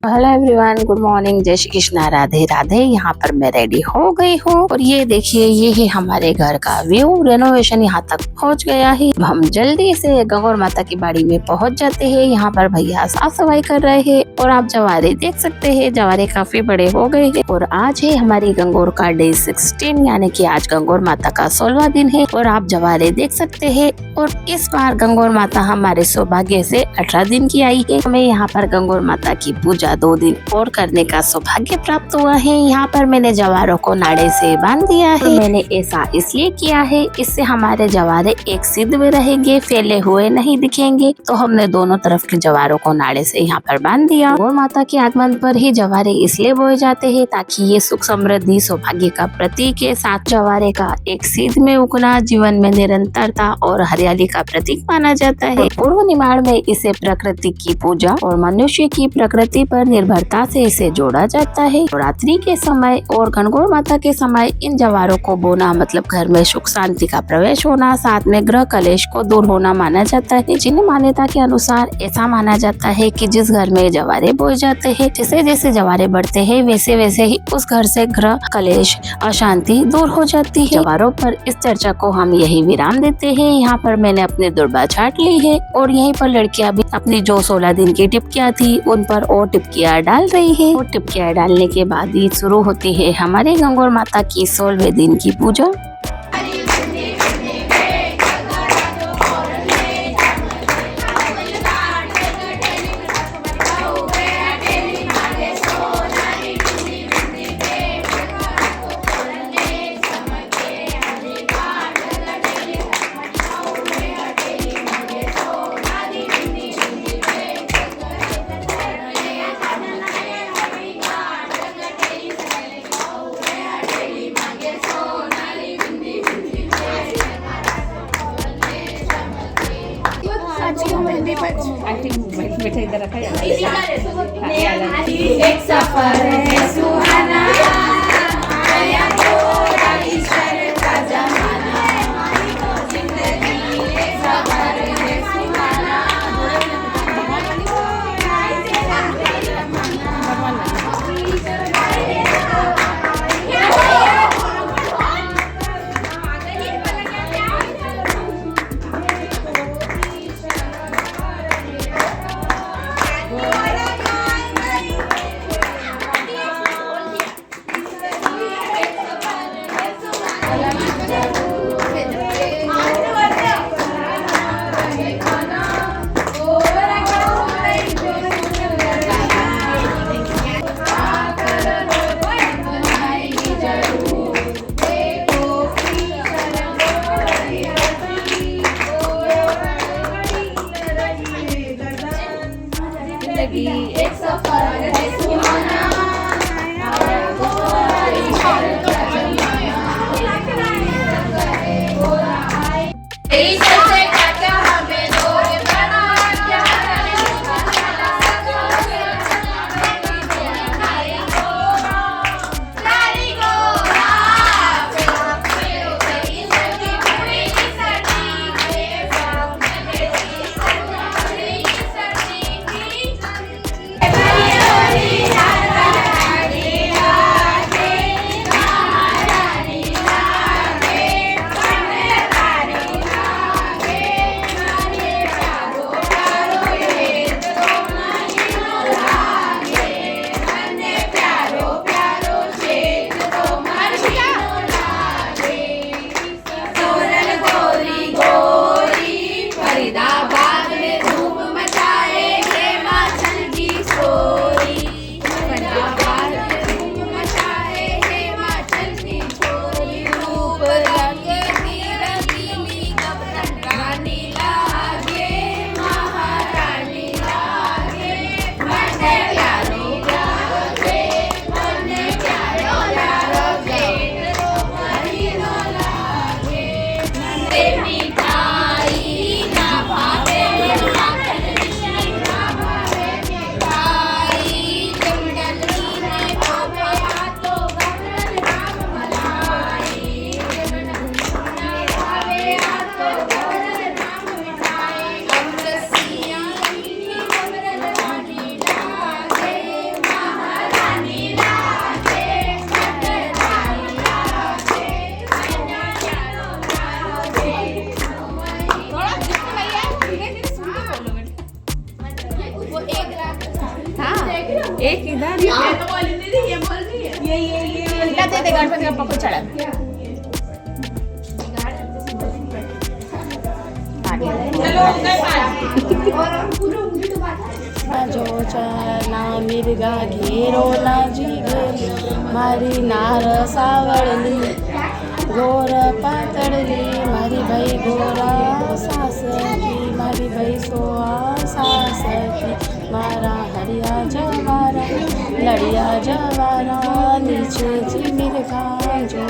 Hello everyone, good morning, जय श्री कृष्णा, राधे राधे। यहाँ पर मैं रेडी हो गई हूँ और ये देखिए, ये है हमारे घर का व्यू। रेनोवेशन यहाँ तक पहुँच गया है। हम जल्दी से गंगौर माता की बाड़ी में पहुँच जाते हैं। यहाँ पर भैया साफ सफाई कर रहे हैं और आप जवारे देख सकते हैं। जवारे काफी बड़े हो गए हैं और आज है हमारी गंगौर का डे 16, यानी कि आज गंगौर माता का 16वां दिन है और आप जवारे देख सकते हैं। और इस बार गंगौर माता हमारे सौभाग्य से 18 दिन की आई है। हमें यहाँ पर गंगौर माता की पूजा 2 दिन और करने का सौभाग्य प्राप्त हुआ है। यहाँ पर मैंने जवारों को नाड़े से बांध दिया है। मैंने ऐसा इसलिए किया है, इससे हमारे जवारे एक सिद्ध में रहेंगे, फैले हुए नहीं दिखेंगे। तो हमने दोनों तरफ के जवारों को नाड़े से यहाँ पर बांध दिया। गौर माता के आगमन पर ही जवारे इसलिए बोए जाते हैं ताकि ये सुख समृद्धि सौभाग्य का प्रतीक है। साथ जवारे का एक सिद्ध में उगना जीवन में निरंतरता और हरियाली का प्रतीक माना जाता है। पूर्व निर्माण में इसे प्रकृति की पूजा और मनुष्य की प्रकृति पर निर्भरता से इसे जोड़ा जाता है। रात्रि के समय और गणगौर माता के समय इन जवारों को बोना मतलब घर में सुख शांति का प्रवेश होना, साथ में ग्रह कलेश को दूर होना माना जाता है। जिन मान्यता के अनुसार ऐसा माना जाता है कि जिस घर में जवारे बोए जाते हैं, जैसे जैसे जवारे बढ़ते हैं वैसे वैसे ही उस घर से ग्रह कलेश अशांति दूर हो जाती है। जवारों पर इस चर्चा को हम यही विराम देते हैं। यहाँ पर मैंने अपने दुर्बा छाट ली है और यहीं पर लड़कियां भी अपनी जो 16 दिन की टिपकियां थी उन पर और टिपकियां डाल रही है। और टिपकियां डालने के बाद ही शुरू होती है हमारे गंगौर माता की 16वें दिन की पूजा। एक सफर है सुहाना, आया थोड़ा ईश्वर का जमाना। जिंदगी एक सफर है सुहाना। एक सफर है सुहाना, एक इधर ये तो बोल नहीं रही, ये बोल रही है ये उल्टा दे दे गणपति बप्पा को चढ़ा चलो जो चना मिर्गा घेरो ना जीगरी मारी नार सावळली गोर पातळली मारी बाई गोरा सासकी मारी बाई सोआ सासकी मारा हरिया जवारा लड़िया जवारा नीचे जी मिर्गा जो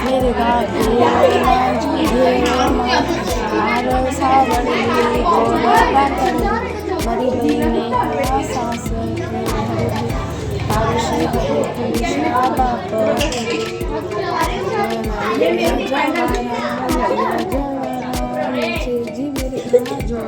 मिर्गा घेरो ना जीगरी नार सावळली गोर पातळली मरी बहीने सास आरुषी पुरुषा बाप जी मेरे जो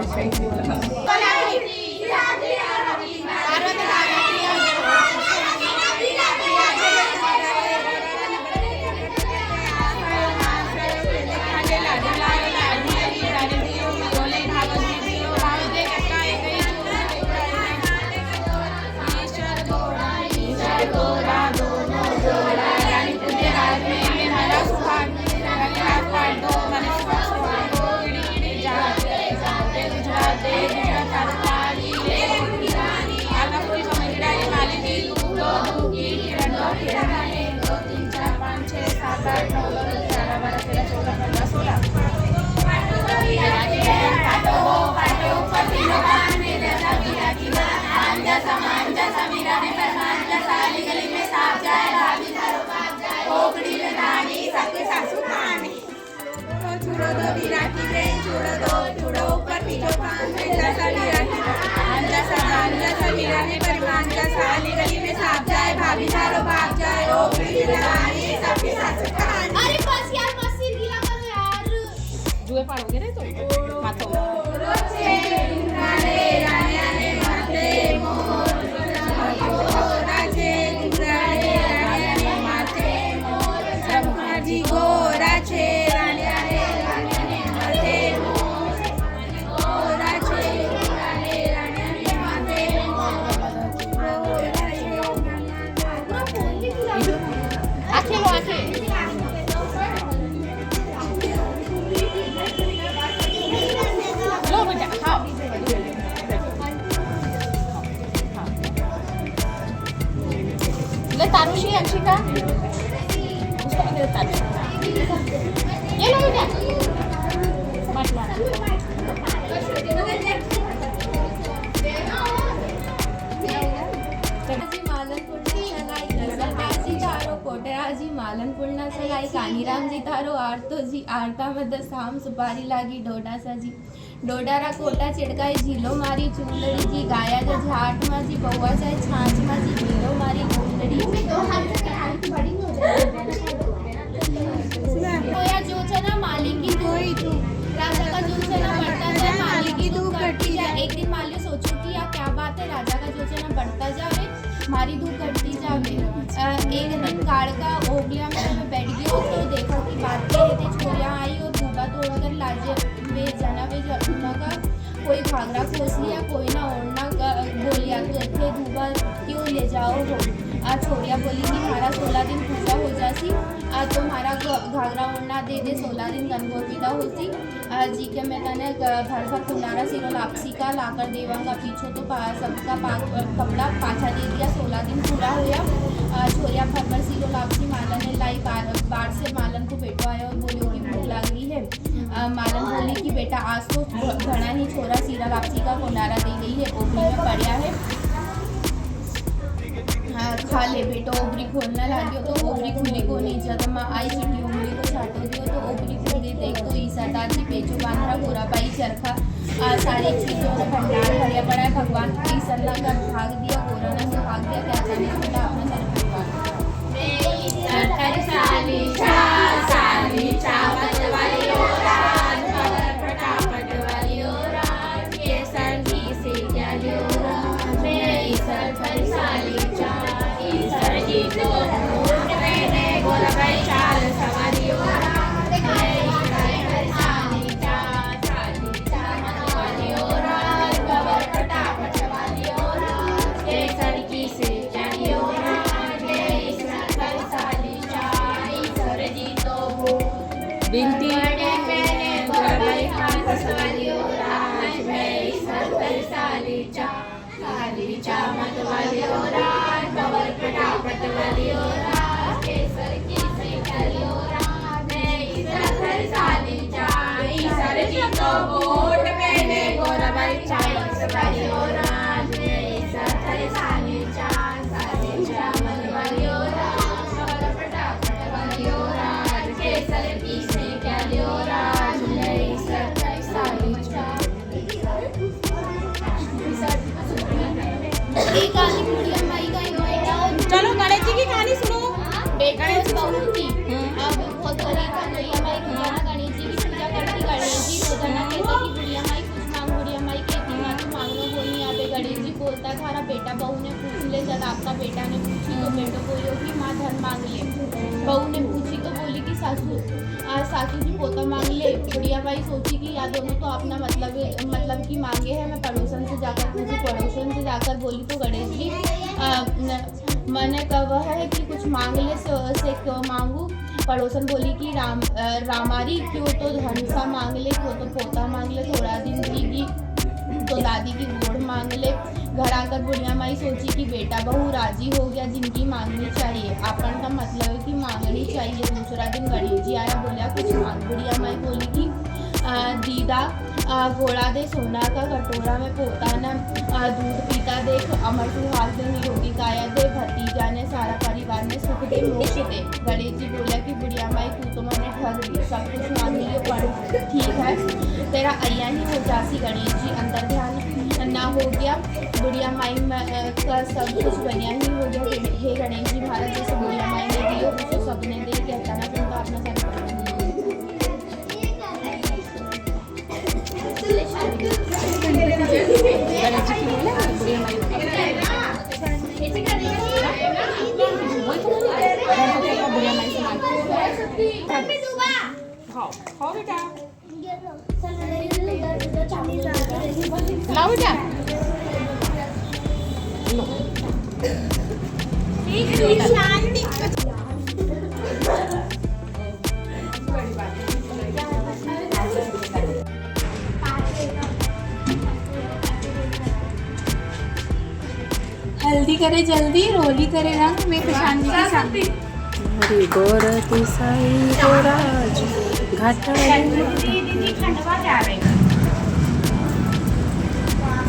अरे बस यार मस्ती गीला करो यार जुए पाडोगे रे तो माथो आखे लो आखे लो बेटा खाओ ले तारुषी अंशिका उसको भी दे तारुषी ये लो बेटा मत मार कोटराजी मालनपूर्णा सगाई कानीरामजी थारो आरतो जी आरता मद साम सुपारी लागी डोडासा जी डोडारा कोटा चिड़काई झीलो मारी चूलड़ी जी गाया जा झाट मा जी बउआ जाए छाछ मा जी झीलो मारी चूलड़ी होया जो चना मालिक की दोई तू राजा का जो चना बढ़ता जाए मालिक की दूध घटती जाए। एक दिन मालिक सोचो कि यार क्या बात है, राजा का जो चना बढ़ता जाए मारी दूध घटती जावे। एक दिन काड़का ओगलिया में बैठ गई तो देखा कि बात के थे छोरियाँ आई और दूबा तोड़कर लाजे वे जना वे का कोई घाघरा खोस लिया कोई ना ओढ़ना बोलिया तो इतने दूबा क्यों ले जाओ हो। छोरिया बोली कि हमारा 16 दिन पूजा हो जासी तो हमारा घाघरा ओढ़ना दे दे 16 दिन गनगोर विदा होती जी के मैं तने भर भर खुनारा सिरो लापसी का लाकर देवांगा पीछो तो सबका कपड़ा पाछा दे दिया। 16 दिन पूरा होया छोरिया भर भर सिरो लापसी मालन ने लाई बाढ़ से मालन को बेटो आया और बोली होगी भूख लग रही है। मालन बोली कि बेटा आज तो घना ही छोरा सीरा लापसी का खुनारा दे गई है, ओखली में पड़ा है खा ले बेटो। ओबरी खोलने लगे तो ओबरी खुली को नहीं जब माँ आई चिट्ठी उंगली को छाटो दियो तो ओबरी खुली देख तो ईसा दादी पेचो बांधरा गोरा बाई चरखा सारी चीज़ों से भंडार भरिया पड़ा है। भगवान की सलाह कर भाग दिया गोरा ने तो भाग दिया क्या जाने बेटा अपना बहू ने पूछ ले, जब आपका बेटा ने पूछी तो बेटो बोलियो कि माँ धन मांग ले। बहू ने पूछी तो बोली कि सासू जी पोता मांग ले। बुढ़िया बाई सोची कि या दोनों तो अपना मतलब की मांगे है। मैं पड़ोसन से जाकर पूछी, पड़ोसन से जाकर बोली तो गणेश जी मैंने कहा है कि कुछ मांग ले से क्यों मांगू। पड़ोसन बोली कि रामारी क्यों तो धन सा मांग ले, क्यों तो पोता मांग ले, थोड़ा दिन की तो दादी की गोड़ मांग ले। घर आकर बुढ़िया माई सोची कि बेटा बहू राजी हो गया, जिनकी मांगनी चाहिए। अपन का मतलब है कि मांगनी चाहिए। दूसरा दिन गणेश जी आया, बोला कुछ मांग। बुढ़िया माई बोली कि दीदा घोड़ा दे सोना का कटोरा में पोता न दूध पीता देख, अमर सुहाग दे निरोगी काया दे, भतीजा ने सारा परिवार में सुख दे मोक्ष दे। गणेश जी बोला कि बुढ़िया माई तू तो मैंने ठग दी, सब कुछ मांग लियो पर ठीक है तेरा अय्या ही हो जासी। गणेश जी अंदर ध्यान ना हो गया, बुढ़िया माई का सब कुछ बढ़िया ही हो गया। हे गणेश जी महाराज जैसे बुढ़िया माई ने दियो तो सबने दे के अचानक उनका अपना सारा खाओ बेटा, लाओ बेटा। हल्दी करे जल्दी, रोली करे रंग में खुशानी की शांति। हरी गोर साई गोराज घाट दीदी खंडवा जा रहे हैं,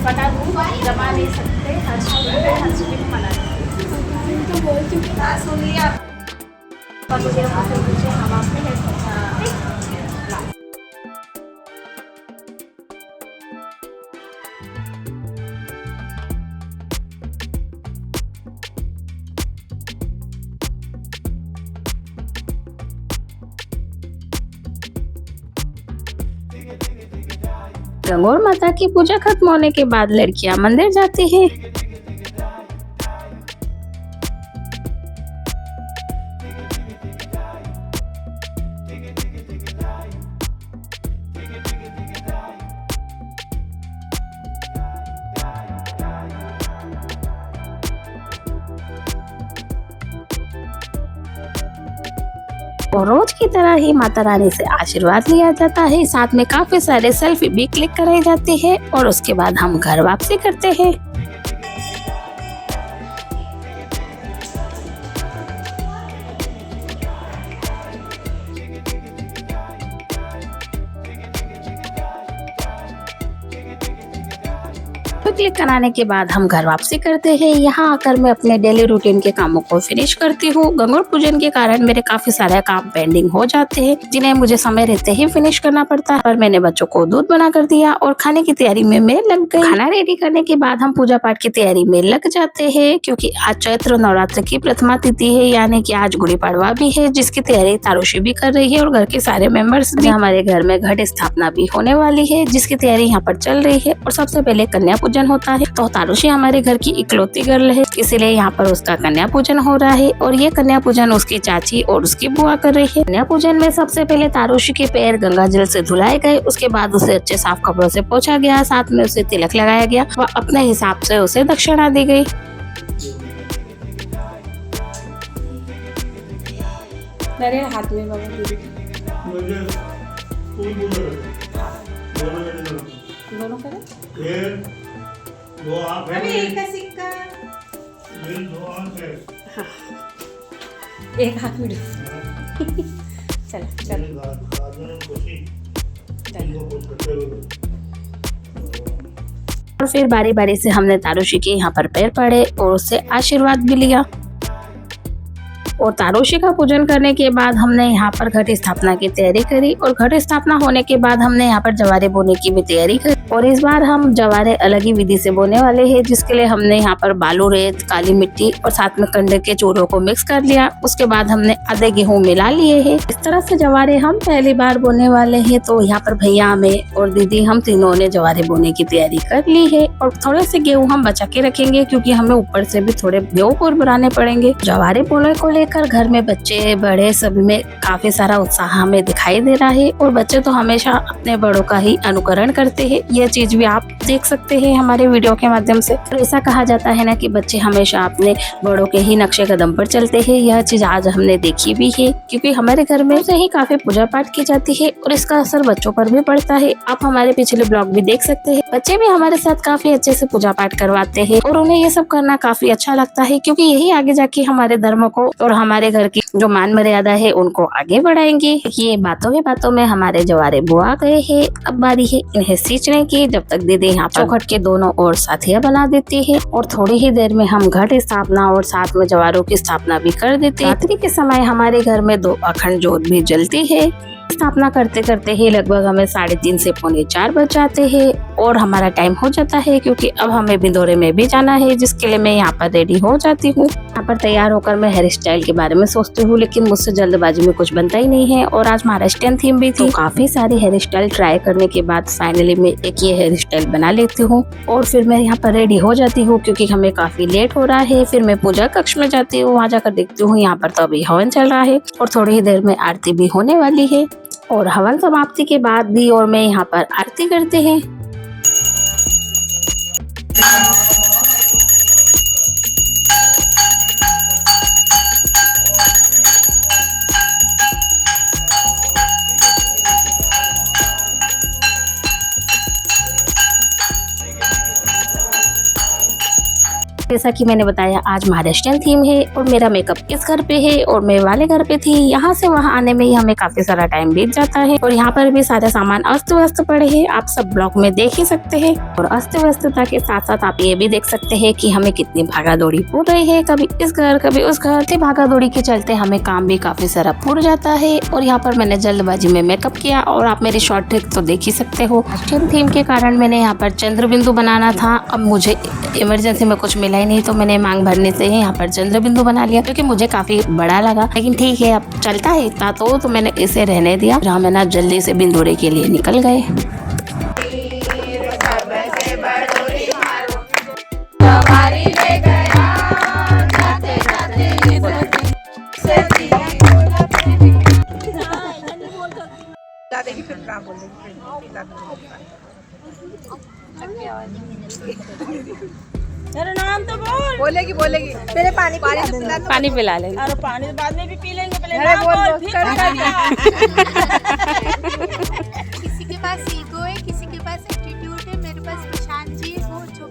फटाफट जमा नहीं सकते, हस्बैंड मना तो बोल चुकी ना सुनिए आप हम आपके गंगौर माता की पूजा खत्म होने के बाद लड़कियां मंदिर जाती हैं। और रोज की तरह ही माता रानी से आशीर्वाद लिया जाता है। साथ में काफी सारे सेल्फी भी क्लिक कराई जाती है और उसके बाद हम घर वापसी करते हैं। क्लिक कराने के बाद हम घर वापसी करते हैं। यहाँ आकर मैं अपने डेली रूटीन के कामों को फिनिश करती हूँ। गंगौर पूजन के कारण मेरे काफी सारे काम पेंडिंग हो जाते हैं, जिन्हें मुझे समय रहते ही फिनिश करना पड़ता है। पर मैंने बच्चों को दूध बना कर दिया और खाने की तैयारी में मैं लग गई। खाना रेडी करने के बाद हम पूजा पाठ की तैयारी में लग जाते हैं, क्योंकि आज चैत्र नवरात्र की प्रथमा तिथि है, यानी कि आज गुड़ी पड़वा भी है, जिसकी तैयारी तारुषी भी कर रही है और घर के सारे मेंबर्स भी। हमारे घर में घट स्थापना भी होने वाली है, जिसकी तैयारी यहाँ पर चल रही है। और सबसे पहले कन्या पूजन होता है। तो तारुषी हमारे घर की इकलौती गर्ल है, इसीलिए यहाँ पर उसका कन्या पूजन हो रहा है। और ये कन्या पूजन उसकी चाची और उसकी बुआ कर रही है। कन्या पूजन में सबसे पहले तारुषी के पैर गंगा जल से धुलाए गए, उसके बाद उसे अच्छे साफ कपड़ों से पोंछा गया, साथ में उसे तिलक लगाया गया व अपने हिसाब से उसे दक्षिणा दी गई। मेरे हाथ में बाबा दीदी दोनों करें। दो आँख है, अभी एक का सिक्का, ये दो आँख है। एक हाथ में चल चल और फिर बारी बारी से हमने तारुषी के यहाँ पर पैर पड़े और उससे आशीर्वाद भी लिया। और तारोशी का पूजन करने के बाद हमने यहाँ पर घट स्थापना की तैयारी करी और घट स्थापना होने के बाद हमने यहाँ पर जवारे बोने की भी तैयारी करी। और इस बार हम जवारे अलग ही विधि से बोने वाले हैं, जिसके लिए हमने यहाँ पर बालू, रेत, काली मिट्टी और साथ में कंडे के चूरों को मिक्स कर लिया। उसके बाद हमने आधे गेहूं मिला लिए हैं। इस तरह से जवारे हम पहली बार बोने वाले हैं। तो यहाँ पर भैया हमें और दीदी हम तीनों ने जवारे बोने की तैयारी कर ली है और थोड़े से गेहूं हम बचा के रखेंगे क्योंकि हमें ऊपर से भी थोड़े गेहूं और बनाने पड़ेंगे। जवारे बोने को लेकर घर में बच्चे बड़े सभी में काफी सारा उत्साह हमें दिखाई दे रहा है और बच्चे तो हमेशा अपने बड़ों का ही अनुकरण करते हैं। यह चीज भी आप देख सकते हैं हमारे वीडियो के माध्यम से। तो ऐसा कहा जाता है ना कि बच्चे हमेशा अपने बड़ों के ही नक्शे कदम पर चलते हैं। यह चीज आज हमने देखी भी है क्योंकि हमारे घर में से ही काफी पूजा पाठ की जाती है और इसका असर बच्चों पर भी पड़ता है। आप हमारे पिछले ब्लॉग भी देख सकते हैं। बच्चे भी हमारे साथ काफी अच्छे से पूजा पाठ करवाते हैं और उन्हें ये सब करना काफी अच्छा लगता है क्योंकि यही आगे जाके हमारे धर्म को और हमारे घर की जो मान मर्यादा है उनको आगे बढ़ाएंगे। ये बातों में हमारे जवारे बुआ गए हैं। अब बारी है इन्हें सींचने की। जब तक दीदी यहाँ चौखट के दोनों ओर साथियाँ बना देती है और थोड़ी ही देर में हम घट स्थापना और साथ में जवारों की स्थापना भी कर देते हैं। रात्रि के समय हमारे घर में 2 अखंड ज्योत भी जलती है। स्थापना करते करते ही लगभग हमें 3:30 से 3:45 बज जाते हैं और हमारा टाइम हो जाता है क्योंकि अब हमें भिंदोरे में भी जाना है, जिसके लिए मैं यहाँ पर रेडी हो जाती हूँ। यहाँ पर तैयार होकर मैं हेयर स्टाइल के बारे में सोचती हूँ, लेकिन मुझसे जल्दबाजी में कुछ बनता ही नहीं है और आज महाराष्ट्रियन थीम भी थी। तो काफी सारी हेयर स्टाइल ट्राई करने के बाद फाइनली मैं एक ये हेयर स्टाइल बना लेती हूँ और फिर मैं यहाँ पर रेडी हो जाती हूँ क्योंकि हमें काफी लेट हो रहा है। फिर मैं पूजा कक्ष में जाती हूँ, वहाँ जाकर देखती हूँ यहाँ पर तो अभी हवन चल रहा है और थोड़ी ही देर में आरती भी होने वाली है। और हवन समाप्ति के बाद दी और मैं यहाँ पर आरती करते हैं। जैसा कि मैंने बताया आज महाराष्ट्रियन थीम है और मेरा मेकअप इस घर पे है और मैं वाले घर पे थी। यहाँ से वहाँ आने में ही हमें काफी सारा टाइम बीत जाता है और यहाँ पर भी सारे सामान अस्त व्यस्त पड़े हैं। आप सब ब्लॉग में देख ही सकते हैं और अस्त व्यस्तता के साथ साथ आप ये भी देख सकते हैं कि हमें कितनी भागा दौड़ी पूर रही है, कभी इस घर कभी उस घर। से भागा दौड़ी के चलते हमें काम भी काफी सारा पूर जाता है और यहाँ पर मैंने जल्दबाजी में मेकअप किया और आप मेरी शॉर्ट ट्रिक तो देख ही सकते हो। थीम के कारण मैंने यहाँ पर चंद्र बिंदु बनाना था। अब मुझे इमरजेंसी में कुछ मिला ही नहीं तो मैंने मांग भरने से ही यहाँ पर चंद्र बिंदु बना लिया क्योंकि मुझे काफी बड़ा लगा, लेकिन ठीक है अब चलता है इतना तो मैंने इसे रहने दिया। हम है ना जल्दी से बिंदुरे के लिए निकल गए। तेरा नाम तो बोल। बोलेगी पहले पानी पिला ले। अरे पानी बाद में भी पी लेंगे, पहले अरे नाम बोल, फिर कर किसी के पास ईगो है, किसी के पास एटीट्यूड है। मेरे पास प्रशांत जी है, वो जो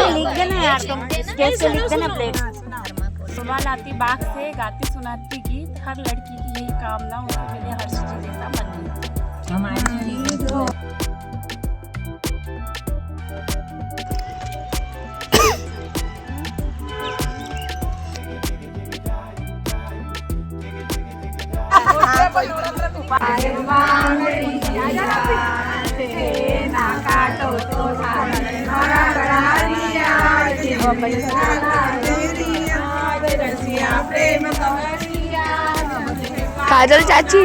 लिख देना यार, तुम कैसे लिख देना प्लेट। सुबह लाती बाग से गाती सुनाती गीत, हर लड़की की यही कामना उसके मिले हर चीज जैसा मन। काजल चाची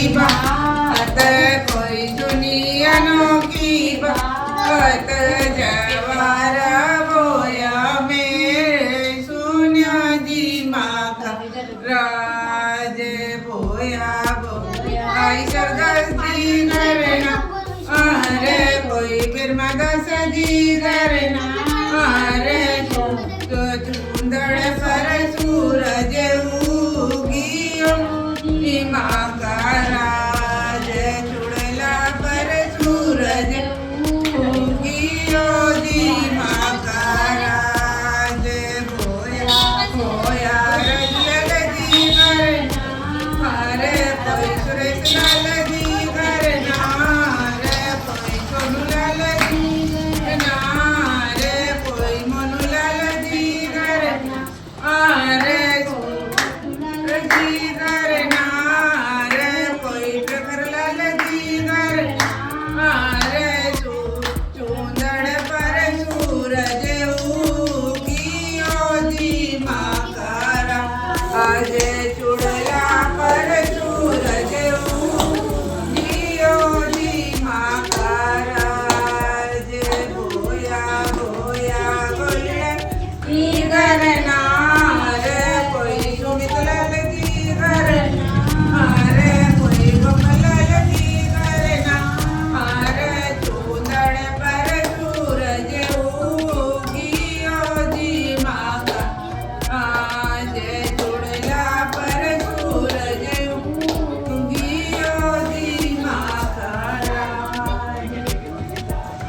बात कोई दुनिया की बात जवार बोया मेरे सुनिया दिमाग राज बोया आई सरगस्ती करना अरे कोई फिर मदस जी करना अरे चुंदड़ पर सूरज उगियो दिमाग राज चुड़ला पर सूरज उगियो दिमाग राज बोया बोया रजल दी करना अरे कोई सुरेश लाल दी करना अरे कोई सोनू लाल दी करना अरे कोई मनु लाल दी करना अरे जी करना रे कोई प्रखर लाल जी करना रे चूंदड़ पर सूरज उगियो दिमाग आज चुड़ला पर सूरज उगियो दिमाग आज बोया बोया बोले की करना रे कोई सुमित लाल जी करना अरे कोई कमल लाल जी करना अरे चूंदड़ पर सूरज उगियो दिमाग आज चुड़ला पर सूरज उगियो दिमाग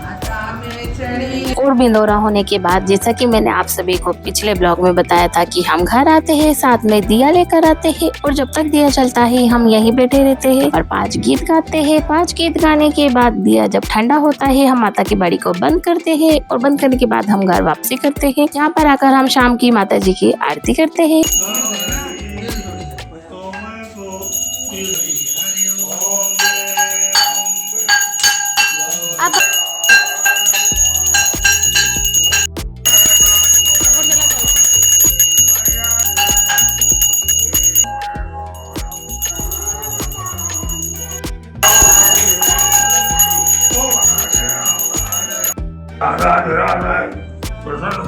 आता में चढ़ी। और बिंदौरा होने के बाद जैसा कि मैंने आप सभी को पिछले ब्लॉग में बताया था कि हम घर आते हैं, साथ में दिया लेकर आते हैं और जब तक दिया चलता है हम यहीं बैठे रहते हैं और 5 गीत गाते हैं। 5 गीत गाने के बाद दिया जब ठंडा होता है हम माता की बाड़ी को बंद करते हैं और बंद करने के बाद हम घर वापसी करते हैं। यहाँ पर आकर हम शाम की माता जी की आरती करते हैं। तो मैं तो अब राधे राधे प्रसन्न